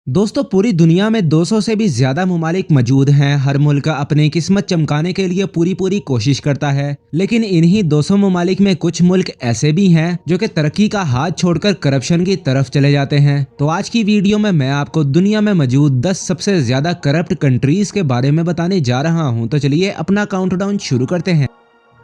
दोस्तों पूरी दुनिया में 200 से भी ज्यादा ममालिक मौजूद हैं। हर मुल्क अपनी किस्मत चमकाने के लिए पूरी कोशिश करता है, लेकिन इन्हीं 200 ममालिक में कुछ मुल्क ऐसे भी हैं जो कि तरक्की का हाथ छोड़कर करप्शन की तरफ चले जाते हैं। तो आज की वीडियो में मैं आपको दुनिया में मौजूद 10 सबसे ज्यादा करप्ट कंट्रीज के बारे में बताने जा रहा हूँ। तो चलिए अपना काउंटडाउन शुरू करते हैं।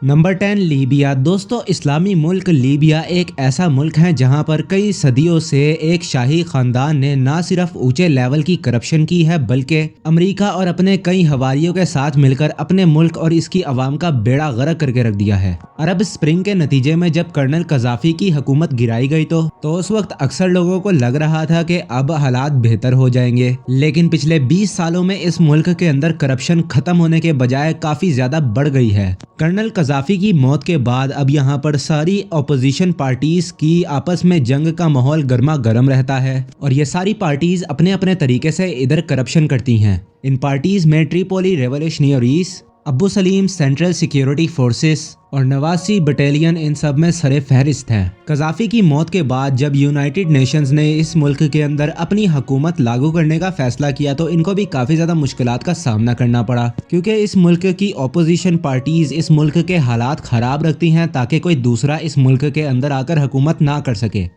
Number 10 Libya. दोस्तों इस्लामी मुल्क लीबिया एक ऐसा मुल्क है जहां पर कई सदियों से एक शाही खानदान ने न सिर्फ ऊंचे लेवल की करप्शन की है, बल्कि अमेरिका और अपने कई हवारियों के साथ मिलकर अपने मुल्क और इसकी आवाम का बेड़ा गर्क करके रख दिया है। अरब स्प्रिंग के नतीजे में जब कर्नल कजाफी की हुकूमत गिराई गई तो उस वक्त अक्सर लोगों को लग रहा था कि अब हालात बेहतर हो जाएंगे, लेकिन पिछले 20 सालों में इस मुल्क के अंदर करप्शन खत्म होने के बजाय काफी ज्यादा बढ़ गई है। कर्नल कजाफी की मौत के बाद अब यहाँ पर सारी अपोजिशन पार्टीज की आपस में जंग का माहौल गर्मा गर्म रहता है और ये सारी पार्टीज अपने अपने तरीके से इधर करप्शन करती हैं। इन पार्टीज में Tripoli revolutionaries, Abu Salim central security forces और नवासी बटालियन इन सब में सरे फहरिस्त हैं। कजाफी की मौत के बाद जब यूनाइटेड नेशंस ने इस मुल्क के अंदर अपनी हुकूमत लागू करने का फैसला किया तो इनको भी काफी ज्यादा मुश्किलात का सामना करना पड़ा, क्योंकि इस मुल्क की अपोजिशन पार्टीज इस मुल्क के हालात खराब रखती हैं ताकि कोई दूसरा इस मुल्क के अंदर आकर हुकूमत ना कर सके।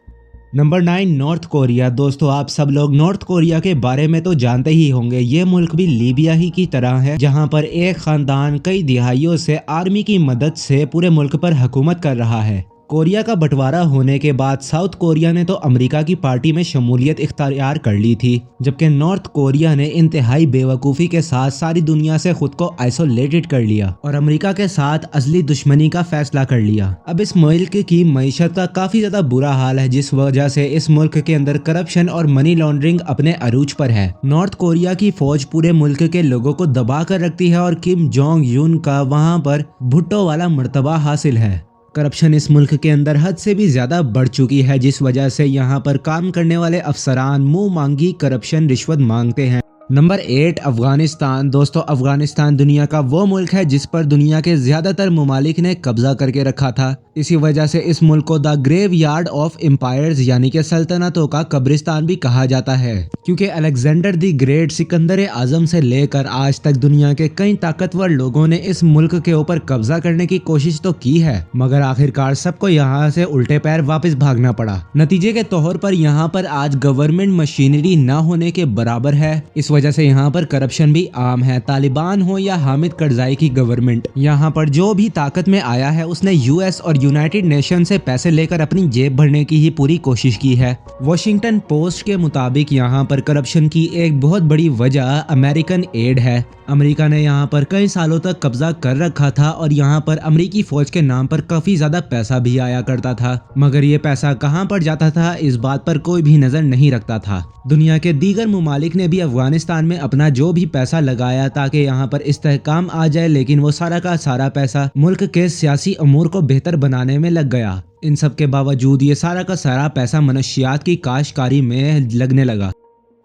Number 9 north Korea. दोस्तों आप सब लोग नॉर्थ कोरिया के बारे में तो जानते ही होंगे। ये मुल्क भी लीबिया ही की तरह है, जहां पर एक खानदान कई दिहाइयों से आर्मी की मदद से पूरे मुल्क पर हुकूमत कर रहा है। कोरिया का बंटवारा होने के बाद साउथ कोरिया ने तो अमेरिका की पार्टी में शमूलियत इख्तियार कर ली थी, जबकि नॉर्थ कोरिया ने इंतहाई बेवकूफ़ी के साथ सारी दुनिया से खुद को आइसोलेटेड कर लिया और अमेरिका के साथ असली दुश्मनी का फैसला कर लिया। अब इस मुल्क की मईशत का काफ़ी ज़्यादा बुरा हाल है, जिस वजह से इस मुल्क के अंदर करप्शन और मनी लॉन्ड्रिंग अपने अरूज पर है। नॉर्थ कोरिया की फौज पूरे मुल्क के लोगों को दबा कर रखती है और किम जोंग यून का वहाँ पर भुट्टो वाला मर्तबा हासिल है। करप्शन इस मुल्क के अंदर हद से भी ज्यादा बढ़ चुकी है, जिस वजह से यहाँ पर काम करने वाले अफसरान मुंह मांगी करप्शन रिश्वत मांगते हैं। नंबर 8 अफगानिस्तान। दोस्तों अफगानिस्तान दुनिया का वो मुल्क है जिस पर दुनिया के ज्यादातर ममालिक ने कब्जा करके रखा था। इसी वजह से इस मुल्क को the graveyard of empires यानी कि सल्तनतों का कब्रिस्तान भी कहा जाता है, क्योंकि अलेक्जेंडर द ग्रेट सिकंदर आजम से लेकर आज तक दुनिया के कई ताकतवर लोगों ने इस मुल्क के ऊपर कब्जा करने की कोशिश तो की है, मगर आखिरकार सबको यहाँ से उल्टे पैर वापस भागना पड़ा। नतीजे के तौर पर यहाँ पर आज गवर्नमेंट मशीनरी न होने के बराबर है। इस वजह से यहाँ पर करप्शन भी आम है। तालिबान हो या हामिद करजाई की गवर्नमेंट, यहाँ पर जो भी ताकत में आया है उसने यूएस और यूनाइटेड नेशन से पैसे लेकर अपनी जेब भरने की ही पूरी कोशिश की है। वॉशिंगटन पोस्ट के मुताबिक यहाँ पर करप्शन की एक बहुत बड़ी वजह अमेरिकन एड है। अमेरिका ने यहाँ पर कई सालों तक कब्जा कर रखा था और यहाँ पर अमेरिकी फौज के नाम पर काफी ज्यादा पैसा भी आया करता था, मगर ये पैसा कहाँ पर जाता था इस बात पर कोई भी नजर नहीं रखता था। दुनिया के दीगर ममालिक ने भी अफगानिस्तान में अपना जो भी पैसा लगाया ताकि यहाँ पर इस्तेहकाम आ जाए, लेकिन वो सारा का सारा पैसा मुल्क के सियासी अमूर को बेहतर बनाने में लग गया। इन सब के बावजूद ये सारा का सारा पैसा मनशियात की काश्तकारी में लगने लगा।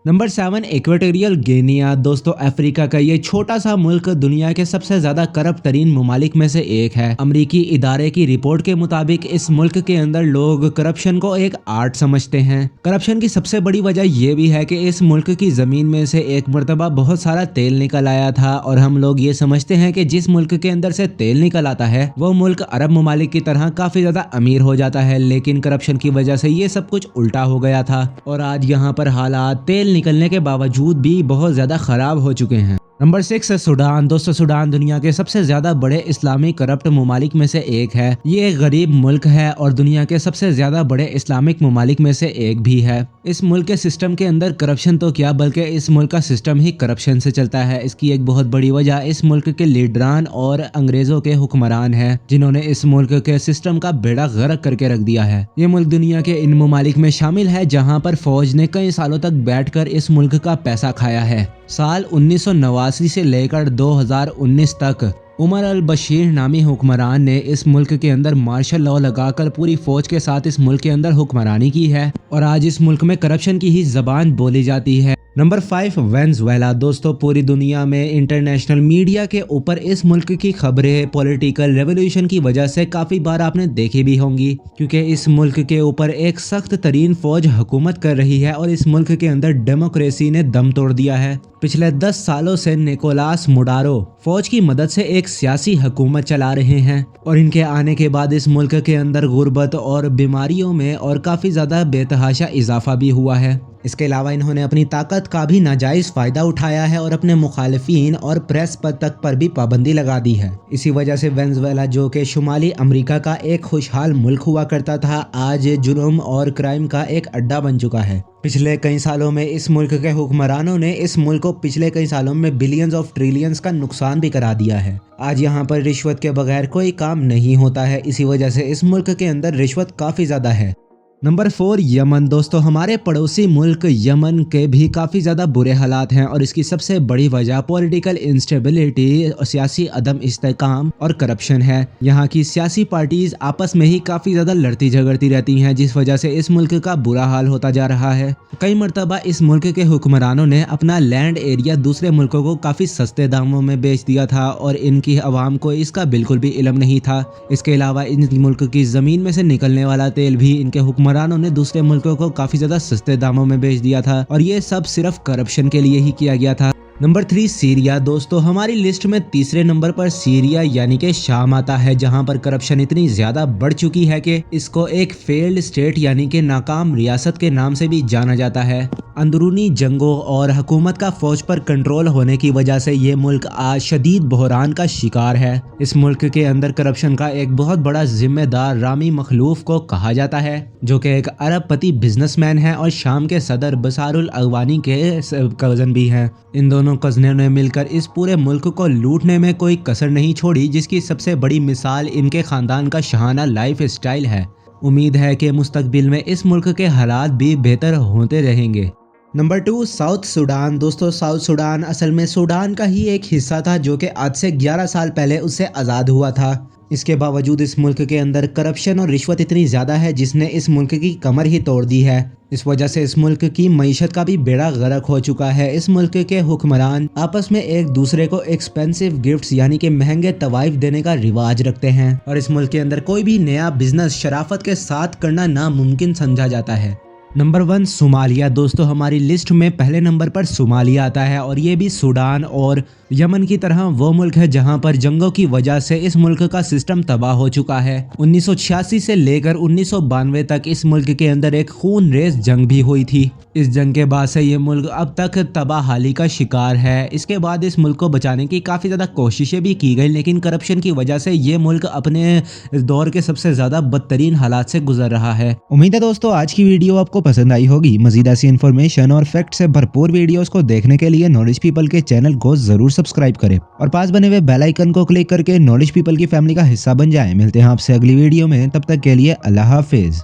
Number 7 equatorial Guinea. दोस्तों अफ्रीका का ये छोटा सा मुल्क दुनिया के सबसे ज्यादा करप्ट तरीन ममालिक में से एक है। अमरीकी इदारे की रिपोर्ट के मुताबिक इस मुल्क के अंदर लोग करप्शन को एक आर्ट समझते हैं। करप्शन की सबसे बड़ी वजह ये भी है कि इस मुल्क की जमीन में से एक मरतबा बहुत सारा तेल निकल आया था और हम लोग ये समझते हैं कि जिस मुल्क के अंदर से तेल निकल आता है वो मुल्क अरब ममालिक की तरह काफी ज्यादा अमीर हो जाता है, लेकिन करप्शन की वजह से ये सब कुछ उल्टा हो गया था और आज यहाँ पर हालात तेल निकलने के बावजूद भी बहुत ज्यादा खराब हो चुके हैं। Number 6 Sudan. दोस्तों सूडान दुनिया के सबसे ज्यादा बड़े इस्लामी करप्ट ममालिक में से एक है। ये एक गरीब मुल्क है और दुनिया के सबसे ज्यादा बड़े इस्लामिक ममालिक में से एक भी है। इस मुल्क के सिस्टम के अंदर करप्शन तो क्या बल्कि इस मुल्क का सिस्टम ही करप्शन से चलता है। इसकी एक बहुत बड़ी वजह इस मुल्क के लीडरान और अंग्रेजों के हुक्मरान है, जिन्होंने इस मुल्क के सिस्टम का बेड़ा गर्क करके रख दिया है। ये मुल्क दुनिया के इन ममालिक में शामिल है जहाँ पर फौज ने कई सालों तक बैठकर इस मुल्क का पैसा खाया है। साल 1989 से लेकर 2019 तक उमर अल बशीर नामी हुक्मरान ने इस मुल्क के अंदर मार्शल लॉ लगाकर पूरी फौज के साथ इस मुल्क के अंदर हुक्मरानी की है और आज इस मुल्क में करप्शन की ही जबान बोली जाती है। Number 5 Venezuela. दोस्तों पूरी दुनिया में इंटरनेशनल मीडिया के ऊपर इस मुल्क की खबरें पॉलिटिकल रेवोल्यूशन की वजह से काफ़ी बार आपने देखी भी होंगी, क्योंकि इस मुल्क के ऊपर एक सख्त तरीन फौज हुकूमत कर रही है और इस मुल्क के अंदर डेमोक्रेसी ने दम तोड़ दिया है। पिछले 10 सालों से निकोलास मुडारो फौज की मदद से एक सियासी हुकूमत चला रहे हैं और इनके आने के बाद इस मुल्क के अंदर गुर्बत और बीमारियों में और काफ़ी ज़्यादा बेतहाशा इजाफा भी हुआ है। इसके अलावा इन्होंने अपनी ताकत का भी नाजायज़ फ़ायदा उठाया है और अपने मुखालिफिन और प्रेस तक पर भी पाबंदी लगा दी है। इसी वजह से वेनेजुएला, जो कि शुमाली अमेरिका का एक खुशहाल मुल्क हुआ करता था, आज जुर्म और क्राइम का एक अड्डा बन चुका है। पिछले कई सालों में इस मुल्क के हुक्मरानों ने इस मुल्क को पिछले कई सालों में बिलियंस ऑफ ट्रिलियंस का नुकसान भी करा दिया है। आज यहाँ पर रिश्वत के बगैर कोई काम नहीं होता है। इसी वजह से इस मुल्क के अंदर रिश्वत काफ़ी ज़्यादा है। Number 4 Yemen. दोस्तों हमारे पड़ोसी मुल्क यमन के भी काफ़ी ज़्यादा बुरे हालात हैं और इसकी सबसे बड़ी वजह पॉलिटिकल इंस्टेबिलिटी, सियासी अदम इस्तेकाम और करप्शन है। यहाँ की सियासी पार्टीज आपस में ही काफ़ी ज़्यादा लड़ती झगड़ती रहती हैं, जिस वजह से इस मुल्क का बुरा हाल होता जा रहा है। कई मरतबा इस मुल्क के हुक्मरानों ने अपना लैंड एरिया दूसरे मुल्कों को काफ़ी सस्ते दामों में बेच दिया था और इनकी आवाम को इसका बिल्कुल भी इल्म नहीं था। इसके अलावा इन मुल्क की ज़मीन में से निकलने वाला तेल भी इनके हुक्मरानों ने दूसरे मुल्कों को काफ़ी ज़्यादा सस्ते दामों में बेच दिया था और ये सब सिर्फ करप्शन के लिए ही किया गया था। Number 3 Syria. दोस्तों हमारी लिस्ट में तीसरे नंबर पर सीरिया यानी कि शाम आता है, जहां पर करप्शन इतनी ज़्यादा बढ़ चुकी है कि इसको एक फेल्ड स्टेट यानी कि नाकाम रियासत के नाम से भी जाना जाता है। अंदरूनी जंगों और हुकूमत का फौज पर कंट्रोल होने की वजह से ये मुल्क आज शदीद बहरान का शिकार है। इस मुल्क के अंदर करप्शन का एक बहुत बड़ा जिम्मेदार रामी मखलूफ को कहा जाता है, जो कि एक अरबपति बिजनेसमैन है और शाम के सदर बसारुल अगवानी के कज़न भी हैं। इन दोनों कज़नों ने मिलकर इस पूरे मुल्क को लूटने में कोई कसर नहीं छोड़ी, जिसकी सबसे बड़ी मिसाल इनके ख़ानदान का शाहाना लाइफ स्टाइल है। उम्मीद है कि मुस्तकबिल में इस मुल्क के हालात भी बेहतर होते रहेंगे। Number 2 south Sudan. दोस्तों साउथ सूडान असल में सूडान का ही एक हिस्सा था, जो कि आज से 11 साल पहले उससे आज़ाद हुआ था। इसके बावजूद इस मुल्क के अंदर करप्शन और रिश्वत इतनी ज़्यादा है जिसने इस मुल्क की कमर ही तोड़ दी है। इस वजह से इस मुल्क की मईशत का भी बेड़ा गर्क हो चुका है। इस मुल्क के हुक्मरान आपस में एक दूसरे को एक्सपेंसिव गिफ्ट्स यानी कि महंगे तवाइफ देने का रिवाज रखते हैं और इस मुल्क के अंदर कोई भी नया बिजनेस शराफत के साथ करना नामुमकिन समझा जाता है। Number 1 Somalia. दोस्तों हमारी लिस्ट में पहले नंबर पर सोमालिया आता है और ये भी सूडान और यमन की तरह वो मुल्क है जहां पर जंगों की वजह से इस मुल्क का सिस्टम तबाह हो चुका है। 1986 से लेकर 1992 तक इस मुल्क के अंदर एक खून रेज जंग भी हुई थी। इस जंग के बाद से ये मुल्क अब तक तबाहाली का शिकार है। इसके बाद इस मुल्क को बचाने की काफ़ी ज़्यादा कोशिशें भी की गई, लेकिन करप्शन की वजह से ये मुल्क अपने दौर के सबसे ज़्यादा बदतरीन हालात से गुजर रहा है। उम्मीद है दोस्तों आज की वीडियो आपको पसंद आई होगी। मजीद ऐसी इन्फॉर्मेशन और फैक्ट से भरपूर वीडियोस को देखने के लिए नॉलेज पीपल के चैनल को जरूर सब्सक्राइब करें और पास बने हुए बेल आइकन को क्लिक करके नॉलेज पीपल की फैमिली का हिस्सा बन जाएं। मिलते हैं आपसे अगली वीडियो में, तब तक के लिए अल्लाह हाफिज।